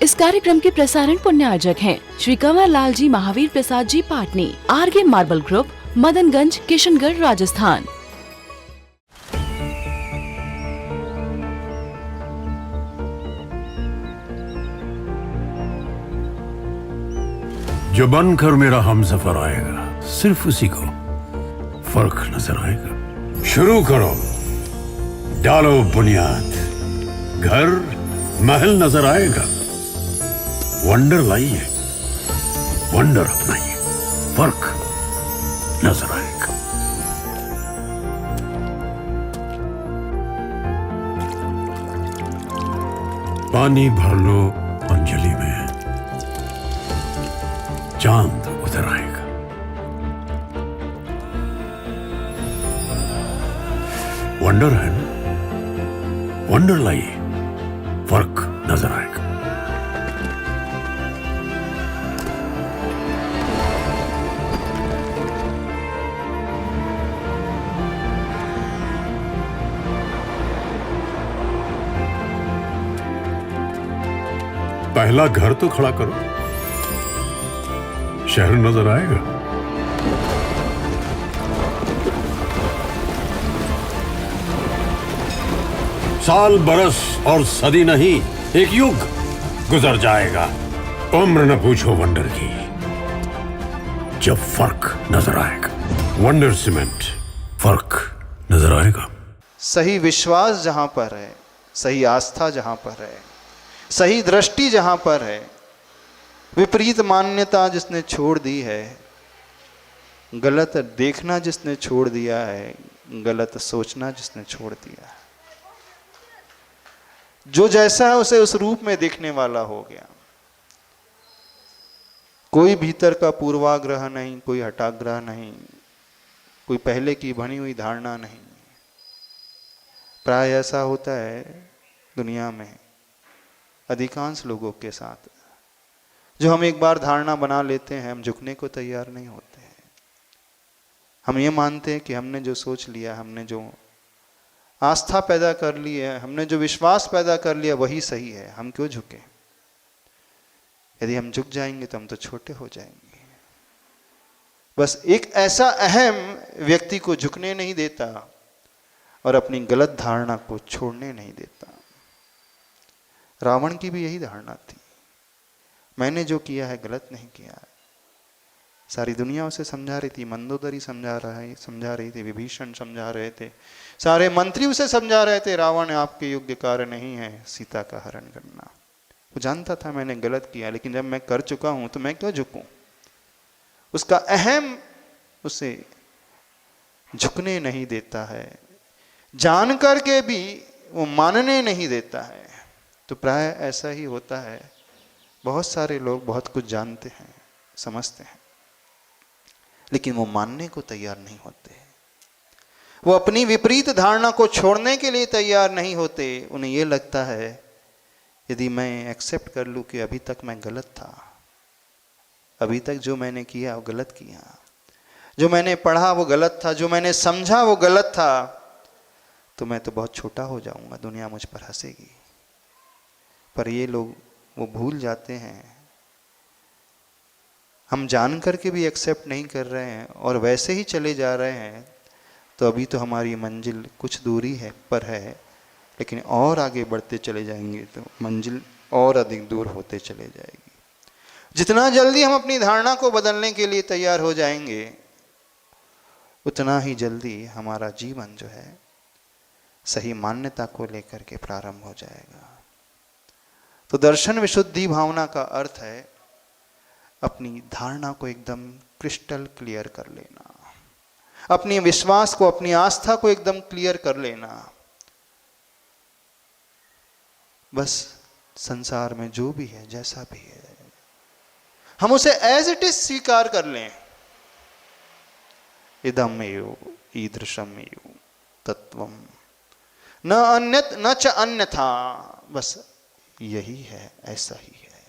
इस कार्यक्रम के प्रसारण पुण्यार्जक हैं Shri Kanwar Lal ji Mahavir Prasad ji Patni, RK marble group, Madanganj, Kishangarh, Rajasthan. जो बनकर मेरा हमसफर आएगा, सिर्फ उसी को फर्क नजर आएगा। शुरू करो, डालो बुनियाद, घर महल नजर आएगा। वंडर लाइए, वंडर अपनाइए, फर्क नजर आएगा। पानी भर लो अंजलि में, चांद उतर आएगा। वंडर है ना, वंडर लाइए, फर्क नजर आएगा। पहला घर तो खड़ा करो, शहर नजर आएगा। साल बरस और सदी नहीं, एक युग गुजर जाएगा। उम्र न पूछो वंडर की, जब फर्क नजर आएगा। वंडर सीमेंट, फर्क नजर आएगा। सही विश्वास जहां पर है, सही आस्था जहां पर है, सही दृष्टि जहां पर है, विपरीत मान्यता जिसने छोड़ दी है, गलत देखना जिसने छोड़ दिया है, गलत सोचना जिसने छोड़ दिया है, जो जैसा है उसे उस रूप में देखने वाला हो गया। कोई भीतर का पूर्वाग्रह नहीं, कोई हटाग्रह नहीं, कोई पहले की बनी हुई धारणा नहीं। प्राय ऐसा होता है दुनिया में अधिकांश लोगों के साथ, जो हम एक बार धारणा बना लेते हैं, हम झुकने को तैयार नहीं होते हैं। हम ये मानते हैं कि हमने जो सोच लिया, हमने जो आस्था पैदा कर ली है, हमने जो विश्वास पैदा कर लिया वही सही है, हम क्यों झुके। यदि हम झुक जाएंगे तो हम तो छोटे हो जाएंगे। बस एक ऐसा अहम व्यक्ति को झुकने नहीं देता और अपनी गलत धारणा को छोड़ने नहीं देता। रावण की भी यही धारणा थी, मैंने जो किया है गलत नहीं किया है। सारी दुनिया उसे समझा रही थी, मंदोदरी समझा रही थी, विभीषण समझा रहे थे, सारे मंत्री उसे समझा रहे थे, रावण आपके योग्य कार्य नहीं है सीता का हरण करना। वो जानता था मैंने गलत किया, लेकिन जब मैं कर चुका हूं तो मैं क्यों झुकूं। उसका अहम उसे झुकने नहीं देता है, जान करके भी वो मानने नहीं देता है। तो प्राय ऐसा ही होता है, बहुत सारे लोग बहुत कुछ जानते हैं, समझते हैं, लेकिन वो मानने को तैयार नहीं होते। वो अपनी विपरीत धारणा को छोड़ने के लिए तैयार नहीं होते। उन्हें ये लगता है यदि मैं एक्सेप्ट कर लूं कि अभी तक मैं गलत था, अभी तक जो मैंने किया वो गलत किया, जो मैंने पढ़ा वो गलत था, जो मैंने समझा वो गलत था, तो मैं तो बहुत छोटा हो जाऊंगा, दुनिया मुझ पर हंसेगी। पर ये लोग वो भूल जाते हैं, हम जान करके भी एक्सेप्ट नहीं कर रहे हैं और वैसे ही चले जा रहे हैं, तो अभी तो हमारी मंजिल कुछ दूरी है पर है, लेकिन और आगे बढ़ते चले जाएंगे तो मंजिल और अधिक दूर होते चले जाएगी। जितना जल्दी हम अपनी धारणा को बदलने के लिए तैयार हो जाएंगे, उतना ही जल्दी हमारा जीवन जो है सही मान्यता को लेकर के प्रारंभ हो जाएगा। तो दर्शन विशुद्धि भावना का अर्थ है अपनी धारणा को एकदम क्रिस्टल क्लियर कर लेना, अपनी विश्वास को, अपनी आस्था को एकदम क्लियर कर लेना। बस संसार में जो भी है, जैसा भी है, हम उसे एज इट इज स्वीकार कर लें। इदमेव ईदृशमेव तत्वम न अन्यत न च अन्यथा। बस यही है, ऐसा ही है,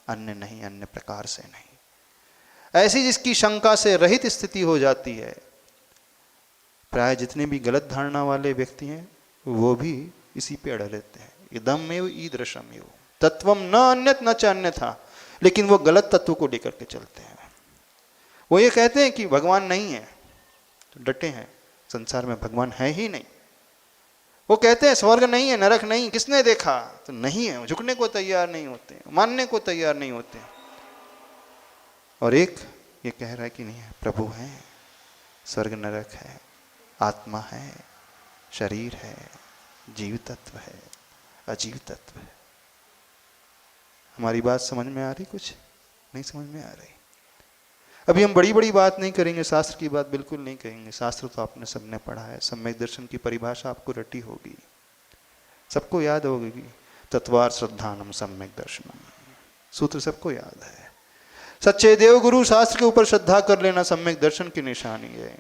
अन्य नहीं, अन्य प्रकार से नहीं। ऐसी जिसकी शंका से रहित स्थिति हो जाती है। प्राय जितने भी गलत धारणा वाले व्यक्ति हैं वो भी इसी पे अड़े रहते हैं। इदमेव ईदृशमेव, तत्वम न अन्यत न च अन्यथा, लेकिन वो गलत तत्व को लेकर के चलते हैं। वो ये कहते हैं कि भगवान नहीं है, तो डटे हैं, संसार में भगवान है ही नहीं। वो कहते हैं स्वर्ग नहीं है, नरक नहीं, किसने देखा, तो नहीं है, झुकने को तैयार नहीं होते, मानने को तैयार नहीं होते। और एक ये कह रहा है कि नहीं है, प्रभु है, स्वर्ग नरक है, आत्मा है, शरीर है, जीव तत्व है, अजीव तत्व है। हमारी बात समझ में आ रही? कुछ नहीं समझ में आ रही। अभी हम बड़ी बड़ी बात नहीं करेंगे, शास्त्र की बात बिल्कुल नहीं करेंगे। शास्त्र तो आपने सबने पढ़ा है, सम्यक दर्शन की परिभाषा आपको रटी होगी, सबको याद होगी। तत्वार श्रद्धानम सम्यक दर्शनम, सूत्र सबको याद है। सच्चे देव गुरु शास्त्र के ऊपर श्रद्धा कर लेना सम्यक दर्शन की निशानी है।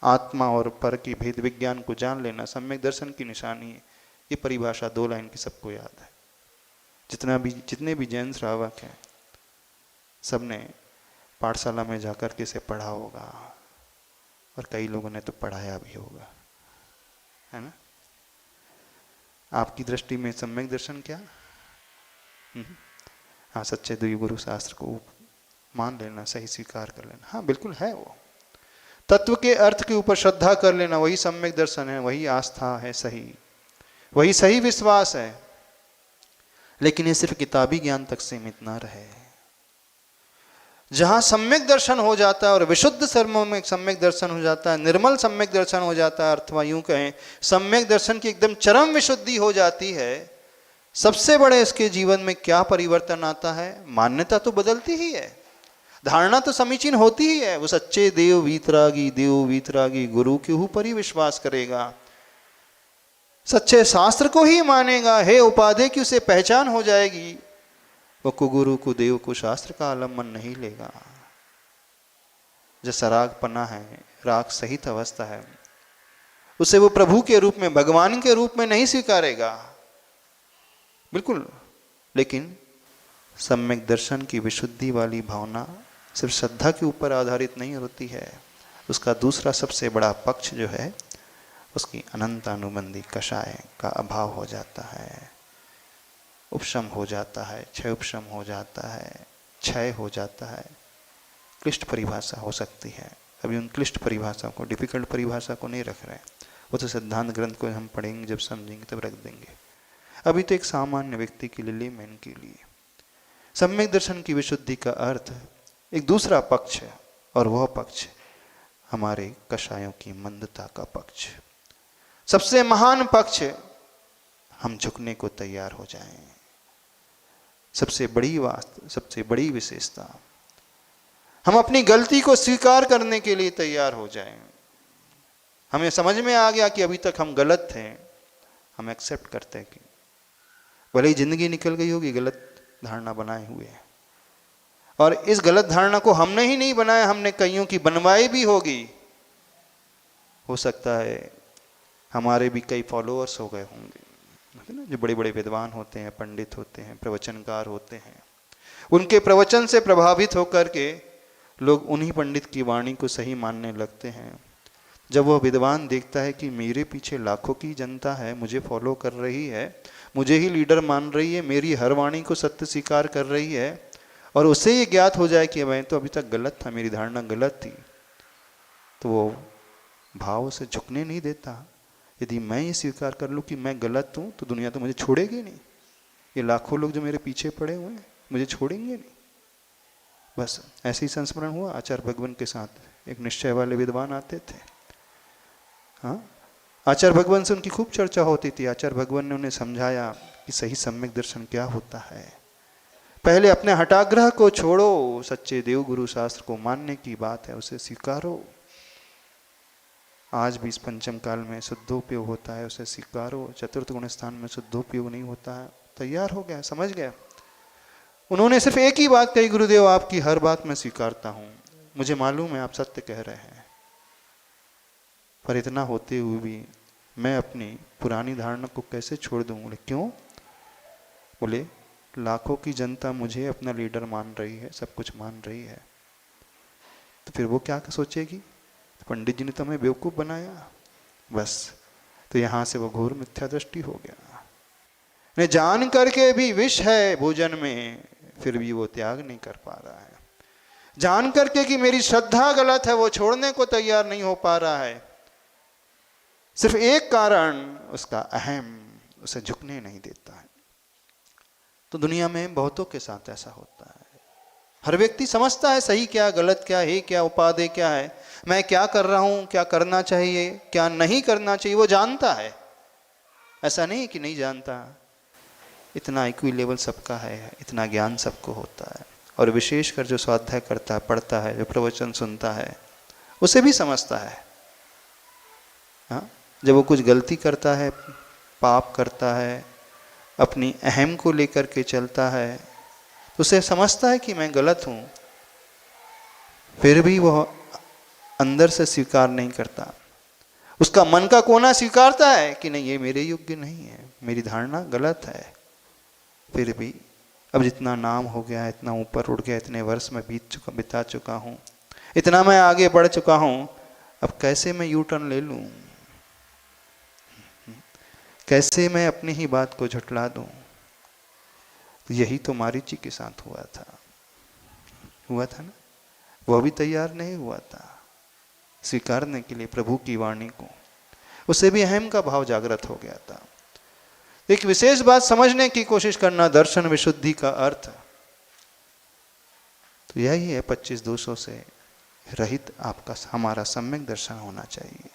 आत्मा और पर की भेद विज्ञान को जान लेना सम्यक दर्शन की निशानी है। ये परिभाषा 2 लाइन की सबको याद है। जितने भी जैन श्रावक हैं, सबने पाठशाला में जाकर के इसे पढ़ा होगा, और कई लोगों ने तो पढ़ाया भी होगा, है ना। आपकी दृष्टि में सम्यक दर्शन क्या? हाँ, सच्चे देव गुरु शास्त्र को मान लेना, सही स्वीकार कर लेना, हाँ बिल्कुल है। वो तत्व के अर्थ के ऊपर श्रद्धा कर लेना, वही सम्यक दर्शन है, वही आस्था है, वही सही विश्वास है। लेकिन ये सिर्फ किताबी ज्ञान तक सीमित ना रहे। जहां सम्यक दर्शन हो जाता है और विशुद्ध सर्वों में सम्यक दर्शन हो जाता है, निर्मल सम्यक दर्शन हो जाता है, अथवा यूं कहें सम्यक दर्शन की एकदम चरम विशुद्धि हो जाती है, सबसे बड़े इसके जीवन में क्या परिवर्तन आता है? मान्यता तो बदलती ही है, धारणा तो समीचीन होती ही है। वो सच्चे देव वीतरागी गुरु के ऊपर ही विश्वास करेगा, सच्चे शास्त्र को ही मानेगा। हे उपाधि की उसे पहचान हो जाएगी। वो कुगुरु कुदेव को शास्त्र का आलम्बन नहीं लेगा। जो सराग पना है, राग सहित अवस्था है, उसे वो प्रभु के रूप में, भगवान के रूप में नहीं स्वीकारेगा, बिल्कुल। लेकिन सम्यक दर्शन की विशुद्धि वाली भावना सिर्फ श्रद्धा के ऊपर आधारित नहीं होती है। उसका दूसरा सबसे बड़ा पक्ष जो है, उसकी अनंत अनुबंधी कषाय का अभाव हो जाता है, उपशम हो जाता है, क्षय उपशम हो जाता है, क्षय हो जाता है। क्लिष्ट परिभाषा हो सकती है, अभी उन क्लिष्ट परिभाषा को, डिफिकल्ट परिभाषा को नहीं रख रहे हैं, वो तो सिद्धांत ग्रंथ को हम पढ़ेंगे, जब समझेंगे तब रख देंगे। अभी तो एक सामान्य व्यक्ति के लिए, लेमैन के लिए सम्यक दर्शन की विशुद्धि का अर्थ एक दूसरा पक्ष है, और वह पक्ष हमारे कषायों की मंदता का पक्ष। सबसे महान पक्ष, हम झुकने को तैयार हो जाएं। सबसे बड़ी बात, सबसे बड़ी विशेषता, हम अपनी गलती को स्वीकार करने के लिए तैयार हो जाएं। हमें समझ में आ गया कि अभी तक हम गलत थे, हम एक्सेप्ट करते हैं कि भले ही जिंदगी निकल गई होगी गलत धारणा बनाए हुए, और इस गलत धारणा को हमने ही नहीं बनाया, हमने कईयों की बनवाई भी होगी। हो सकता है हमारे भी कई फॉलोअर्स हो गए होंगे, जो बड़े बड़े विद्वान होते हैं, पंडित होते हैं, प्रवचनकार होते हैं, उनके प्रवचन से प्रभावित होकर के लोग उन्हीं पंडित की वाणी को सही मानने लगते हैं। जब वह विद्वान देखता है कि मेरे पीछे लाखों की जनता है, मुझे फॉलो कर रही है, मुझे ही लीडर मान रही है, मेरी हर वाणी को सत्य स्वीकार कर रही है, और उससे ये ज्ञात हो जाए कि मैं तो अभी तक गलत था, मेरी धारणा गलत थी, तो वो भाव से झुकने नहीं देता। यदि मैं ये स्वीकार कर लूँ कि मैं गलत हूँ, तो दुनिया तो मुझे छोड़ेगी नहीं। ये लाखों लोग जो मेरे पीछे पड़े हुए हैं, मुझे छोड़ेंगे नहीं। बस ऐसे ही संस्मरण हुआ आचार्य भगवान के साथ। एक निश्चय वाले विद्वान आते थे, हाँ, आचार्य भगवान से उनकी खूब चर्चा होती थी। आचार्य भगवान ने उन्हें समझाया कि सही सम्यक दर्शन क्या होता है। पहले अपने हठाग्रह को छोड़ो, सच्चे देव गुरु शास्त्र को मानने की बात है, उसे स्वीकारो। आज भी इस पंचम काल में शुद्धोपयोग होता है, उसे स्वीकारो। चतुर्थ गुण स्थान में शुद्धोपयोग नहीं होता है, तैयार हो गया, समझ गया। उन्होंने सिर्फ एक ही बात कही, गुरुदेव आपकी हर बात मैं स्वीकारता हूँ, मुझे मालूम है आप सत्य कह रहे हैं, पर इतना होते हुए भी मैं अपनी पुरानी धारणा को कैसे छोड़ दूँ? बोले क्यों? बोले लाखों की जनता मुझे अपना लीडर मान रही है, सब कुछ मान रही है, तो फिर वो क्या सोचेगी? पंडित जी ने तो हमें बेवकूफ़ बनाया, बस। तो यहाँ से वो घोर मिथ्या दृष्टि हो गया। ने जान करके भी विष है भोजन में, फिर भी वो त्याग नहीं कर पा रहा है। जान करके कि मेरी श्रद्धा गलत है, वो छोड़ने को तैयार नहीं हो पा रहा है। सिर्फ एक कारण, उसका अहम उसे झुकने नहीं देता है। तो दुनिया में बहुतों के साथ ऐसा होता है। हर व्यक्ति समझता है सही क्या, गलत क्या है, क्या उपादेय क्या है, मैं क्या कर रहा हूं, क्या करना चाहिए, क्या नहीं करना चाहिए, वो जानता है। ऐसा नहीं कि नहीं जानता। इतना IQ लेवल सबका है, इतना ज्ञान सबको होता है। और विशेषकर जो स्वाध्याय करता है, पढ़ता है, जो प्रवचन सुनता है, उसे भी समझता है। हाँ, जब वो कुछ गलती करता है, पाप करता है, अपनी अहम को लेकर के चलता है, तो उसे समझता है कि मैं गलत हूं, फिर भी वह अंदर से स्वीकार नहीं करता। उसका मन का कोना स्वीकारता है कि नहीं, ये मेरे योग्य नहीं है, मेरी धारणा गलत है। फिर भी अब जितना नाम हो गया, इतना ऊपर उड़ गया, इतने वर्ष में बिता चुका हूँ, इतना मैं आगे बढ़ चुका हूँ, अब कैसे मैं यू टर्न ले लूँ, कैसे मैं अपनी ही बात को झुठला दूँ। यही तो मारीची के साथ हुआ था ना। वह भी तैयार नहीं हुआ था स्वीकारने के लिए प्रभु की वाणी को। उसे भी अहम का भाव जागृत हो गया था। एक विशेष बात समझने की कोशिश करना, दर्शन विशुद्धि का अर्थ तो यही है, 25 दोषों से रहित आपका हमारा सम्यक दर्शन होना चाहिए।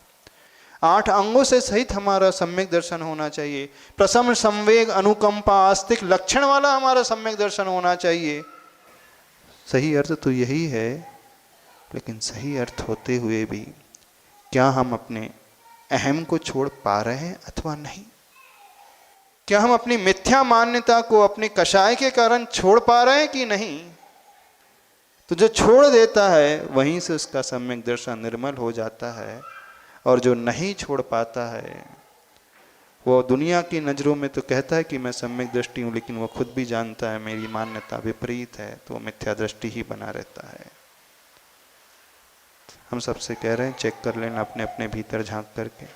8 अंगों से सहित हमारा सम्यक दर्शन होना चाहिए। प्रसन्न, संवेग, अनुकंपा, आस्तिक लक्षण वाला हमारा सम्यक दर्शन होना चाहिए। सही अर्थ तो यही है, लेकिन सही अर्थ होते हुए भी क्या हम अपने अहम को छोड़ पा रहे हैं अथवा नहीं? क्या हम अपनी मिथ्या मान्यता को अपने कषाय के कारण छोड़ पा रहे हैं कि नहीं? तो जो छोड़ देता है वहीं से उसका सम्यक दर्शन निर्मल हो जाता है, और जो नहीं छोड़ पाता है वो दुनिया की नज़रों में तो कहता है कि मैं सम्यक दृष्टि हूँ, लेकिन वो खुद भी जानता है मेरी मान्यता विपरीत है, तो वो मिथ्या दृष्टि ही बना रहता है। हम सबसे कह रहे हैं, चेक कर लेना अपने अपने भीतर झांक करके।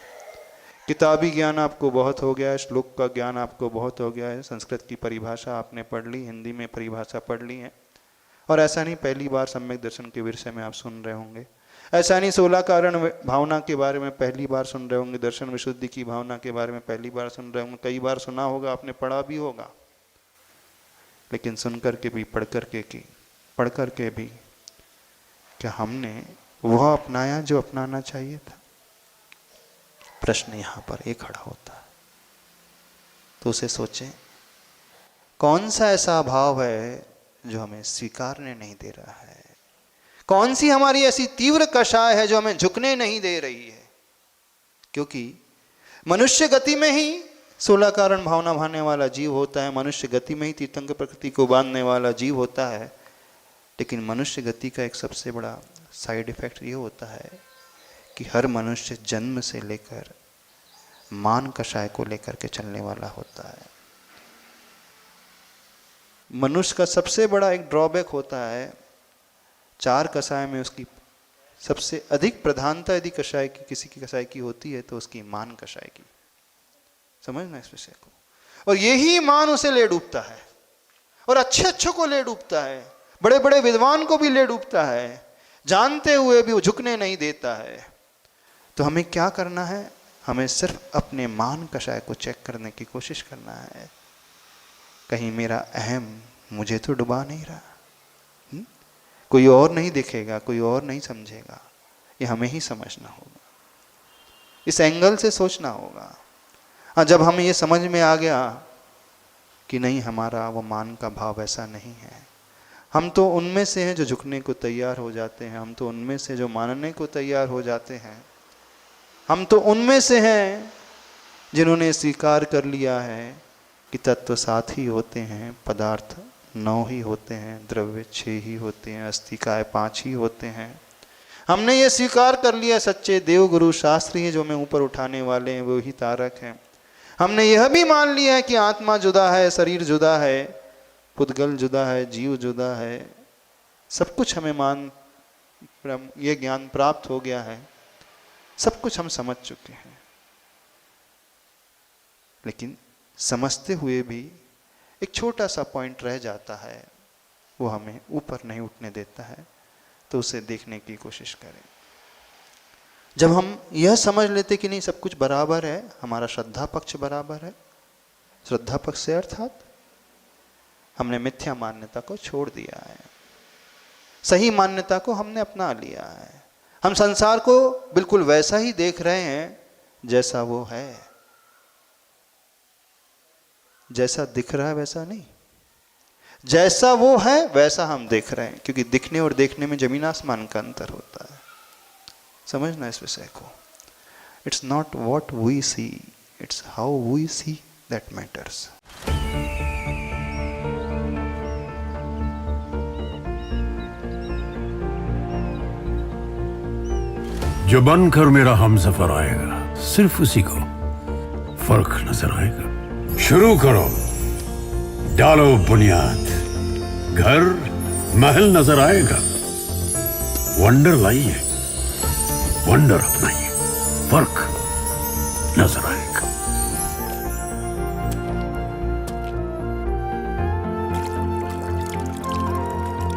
किताबी ज्ञान आपको बहुत हो गया है, श्लोक का ज्ञान आपको बहुत हो गया है, संस्कृत की परिभाषा आपने पढ़ ली, हिंदी में परिभाषा पढ़ ली है, और ऐसा नहीं पहली बार सम्यक दर्शन के विषय में आप सुन रहे होंगे। ऐसा नहीं 16 कारण भावना के बारे में पहली बार सुन रहे होंगे, दर्शन विशुद्धि की भावना के बारे में पहली बार सुन रहे होंगे। कई बार सुना होगा, आपने पढ़ा भी होगा, लेकिन सुन करके भी, पढ़ करके भी क्या हमने वह अपनाया जो अपनाना चाहिए था? प्रश्न यहां पर एक खड़ा होता है। तो उसे सोचें, कौन सा ऐसा भाव है जो हमें स्वीकारने नहीं दे रहा है? कौन सी हमारी ऐसी तीव्र कषाय है जो हमें झुकने नहीं दे रही है? क्योंकि मनुष्य गति में ही 16 कारण भावना भाने वाला जीव होता है, मनुष्य गति में ही तीर्थंक प्रकृति को बांधने वाला जीव होता है। लेकिन मनुष्य गति का एक सबसे बड़ा साइड इफेक्ट ये होता है कि हर मनुष्य जन्म से लेकर मान कषाय को लेकर के चलने वाला होता है। मनुष्य का सबसे बड़ा एक ड्रॉबैक होता है, 4 कषाय में उसकी सबसे अधिक प्रधानता यदि कषाय की, किसी की कषाय की होती है तो उसकी मान कषाय की। समझना इस विषय को। और यही मान उसे ले डूबता है, और अच्छे अच्छों को ले डूबता है, बड़े बड़े विद्वान को भी ले डूबता है, जानते हुए भी वो झुकने नहीं देता है। तो हमें क्या करना है? हमें सिर्फ अपने मान कषाय को चेक करने की कोशिश करना है। कहीं मेरा अहम मुझे तो डुबा नहीं रहा, कोई और नहीं देखेगा, कोई और नहीं समझेगा, ये हमें ही समझना होगा, इस एंगल से सोचना होगा। हाँ, जब हमें ये समझ में आ गया कि नहीं, हमारा वो मान का भाव ऐसा नहीं है, हम तो उनमें से हैं जो झुकने को तैयार हो जाते हैं, हम तो उनमें से जो मानने को तैयार हो जाते हैं, हम तो उनमें से हैं जिन्होंने स्वीकार कर लिया है कि तत्व 7 ही होते हैं, पदार्थ 9 ही होते हैं, द्रव्य 6 ही होते हैं, अस्थिकाय 5 ही होते हैं। हमने ये स्वीकार कर लिया सच्चे देव गुरु शास्त्री हैं जो हमें ऊपर उठाने वाले हैं, वो ही तारक हैं। हमने यह भी मान लिया है कि आत्मा जुदा है, शरीर जुदा है, पुद्गल जुदा है, जीव जुदा है, सब कुछ हमें ये ज्ञान प्राप्त हो गया है, सब कुछ हम समझ चुके हैं। लेकिन समझते हुए भी एक छोटा सा पॉइंट रह जाता है, वो हमें ऊपर नहीं उठने देता है, तो उसे देखने की कोशिश करें। जब हम यह समझ लेते कि नहीं सब कुछ बराबर है, हमारा श्रद्धा पक्ष बराबर है, श्रद्धा पक्ष से अर्थात हमने मिथ्या मान्यता को छोड़ दिया है, सही मान्यता को हमने अपना लिया है। हम संसार को बिल्कुल वैसा ही देख रहे हैं जैसा वो है, जैसा दिख रहा है वैसा नहीं, जैसा वो है वैसा हम देख रहे हैं, क्योंकि दिखने और देखने में जमीन आसमान का अंतर होता है। समझना इस विषय को। It's not what we see, it's how we see that matters. जो बनकर मेरा हमसफर आएगा, सिर्फ उसी को फर्क नजर आएगा। शुरू करो, डालो बुनियाद, घर महल नजर आएगा। वंडर लाइए, वंडर अपनाइए, फर्क नजर आएगा।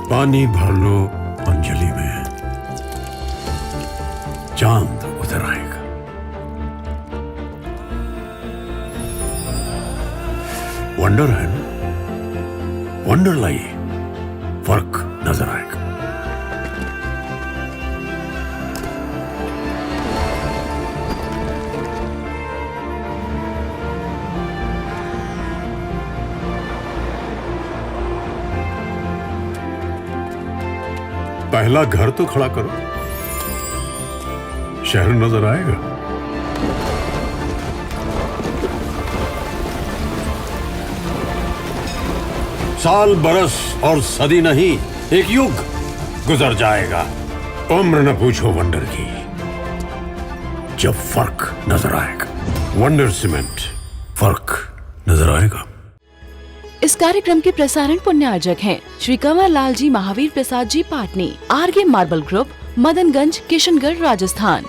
पानी भर लो अंजलि में, चांद उतर आएगा। वंडर है ना, वंडर लाइए, फर्क नजर आएगा। पहला घर तो खड़ा करो, शहर नजर आएगा। साल बरस और सदी नहीं, एक युग गुजर जाएगा। उम्र न पूछो वंडर की, जब फर्क नजर आएगा। वंडर सीमेंट, फर्क नजर आएगा। इस कार्यक्रम के प्रसारण पुण्यार्जक हैं श्री कंवर लाल जी महावीर प्रसाद जी पाटनी, आरगे मार्बल ग्रुप, मदनगंज, किशनगढ़, राजस्थान।